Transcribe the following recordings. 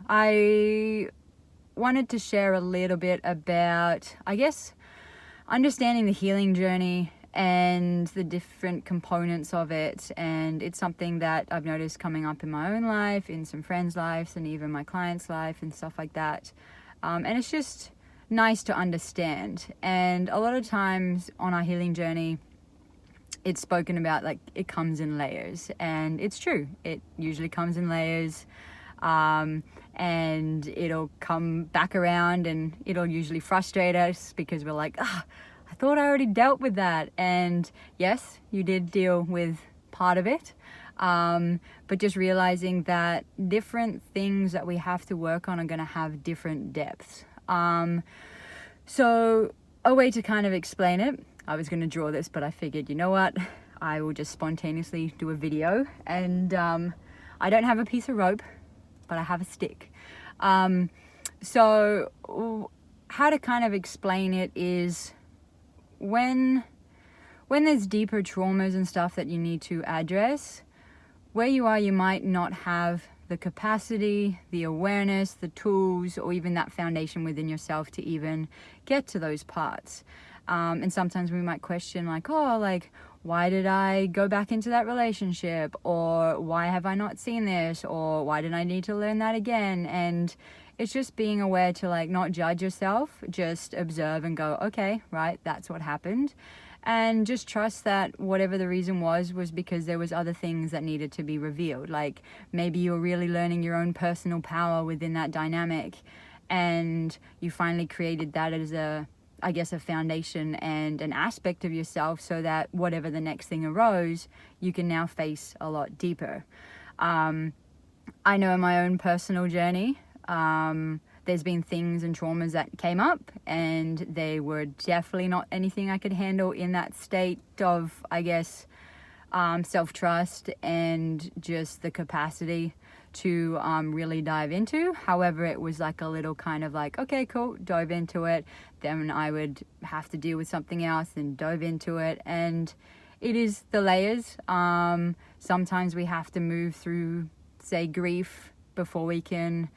I wanted to share a little bit about, I guess, understanding the healing journey and the different components of it. And it's something that I've noticed coming up in my own life, in some friends' lives, and even my clients' life and stuff like that. And it's just nice to understand. And a lot of times on our healing journey, it's spoken about like it comes in layers, and it's true. It usually comes in layers, and it'll come back around, and it'll usually frustrate us because we're like, I thought I already dealt with that. And yes, you did deal with part of it, but just realizing that different things that we have to work on are going to have different depths. So a way to kind of explain it, I was going to draw this, but I figured, you know what, I will just spontaneously do a video. And I don't have a piece of rope, but I have a stick. So how to kind of explain it is when there's deeper traumas and stuff that you need to address, where you are, you might not have the capacity, the awareness, the tools, or even that foundation within yourself to even get to those parts. And sometimes we might question like, why did I go back into that relationship? Or why have I not seen this? Or why did I need to learn that again? And it's just being aware to like not judge yourself, just observe and go, okay, right, that's what happened. And just trust that whatever the reason was because there was other things that needed to be revealed. Like maybe you're really learning your own personal power within that dynamic, and you finally created that as a foundation and an aspect of yourself, so that whatever the next thing arose, you can now face a lot deeper. I know in my own personal journey, there's been things and traumas that came up, and they were definitely not anything I could handle in that state of, self-trust and just the capacity to really dive into. However, it was like a little kind of like, okay, cool, dove into it. Then I would have to deal with something else and dove into it. And it is the layers. Sometimes we have to move through, say, grief before we can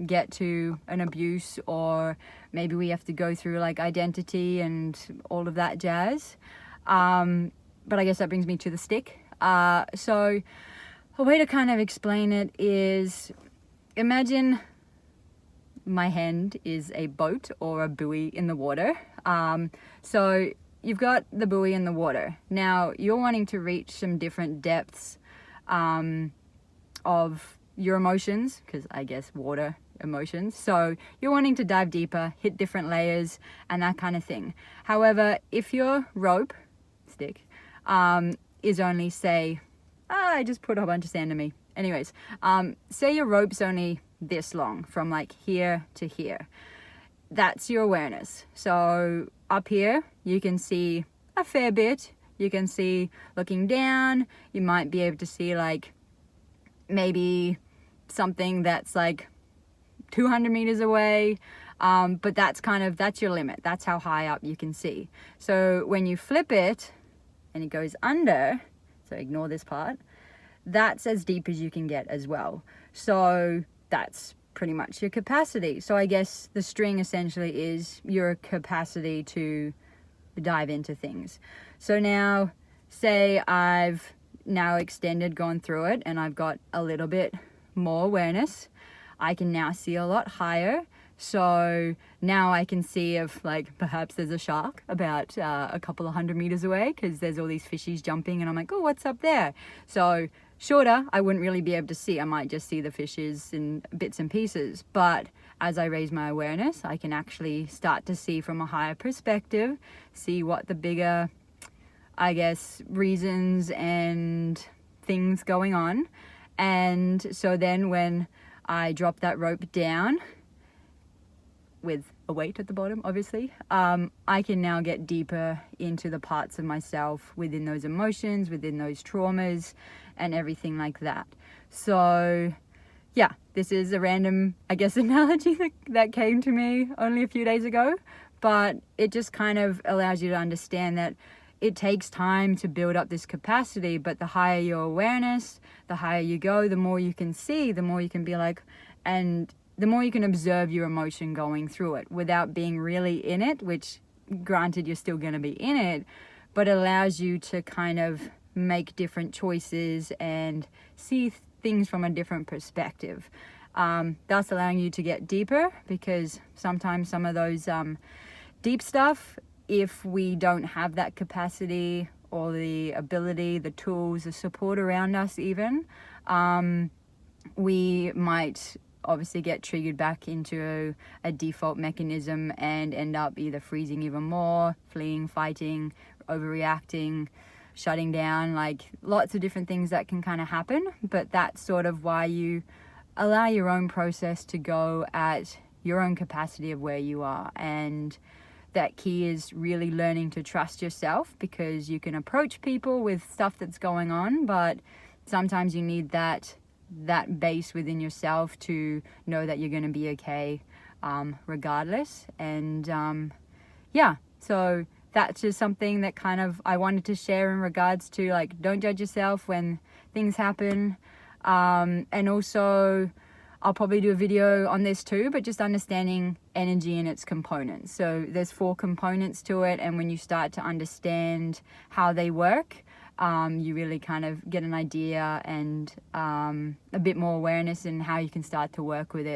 get to an abuse, or maybe we have to go through like identity and all of that jazz. But I guess that brings me to the stick. So a way to kind of explain it is, imagine my hand is a boat or a buoy in the water. So you've got the buoy in the water. Now you're wanting to reach some different depths of your emotions, because I guess water emotions. So you're wanting to dive deeper, hit different layers and that kind of thing. However, if your stick, is only, say, I just put a whole bunch of sand in me. Anyways, say your rope's only this long, from like here to here. That's your awareness. So up here, you can see a fair bit. You can see looking down, you might be able to see like maybe something that's like 200 meters away. But that's your limit. That's how high up you can see. So when you flip it and it goes under, so ignore this part, that's as deep as you can get as well. So that's pretty much your capacity. So I guess the string essentially is your capacity to dive into things. So now, say I've now extended, gone through it, and I've got a little bit more awareness. I can now see a lot higher. So now I can see if like perhaps there's a shark about a couple of 100 meters away, because there's all these fishies jumping and I'm like, oh, what's up there? So shorter, I wouldn't really be able to see. I might just see the fishes in bits and pieces. But as I raise my awareness, I can actually start to see from a higher perspective, see what the bigger, reasons and things going on. And so then when I drop that rope down, with a weight at the bottom, obviously, I can now get deeper into the parts of myself within those emotions, within those traumas, and everything like that. So yeah, this is a random, analogy that came to me only a few days ago, but it just kind of allows you to understand that it takes time to build up this capacity, but the higher your awareness, the higher you go, the more you can see, the more you can be like, and the more you can observe your emotion going through it without being really in it, which granted you're still going to be in it, but allows you to kind of make different choices and see things from a different perspective. That's allowing you to get deeper, because sometimes some of those deep stuff, if we don't have that capacity or the ability, the tools, the support around us even, we might obviously get triggered back into a default mechanism and end up either freezing even more, fleeing, fighting, overreacting, shutting down, like lots of different things that can kind of happen. But that's sort of why you allow your own process to go at your own capacity of where you are. And that key is really learning to trust yourself, because you can approach people with stuff that's going on, but sometimes you need that base within yourself to know that you're going to be okay regardless. And yeah, so that's just something that kind of I wanted to share in regards to, like, don't judge yourself when things happen. And also I'll probably do a video on this too, but just understanding energy and its components. So there's 4 components to it, and when you start to understand how they work, you really kind of get an idea and a bit more awareness in how you can start to work with it.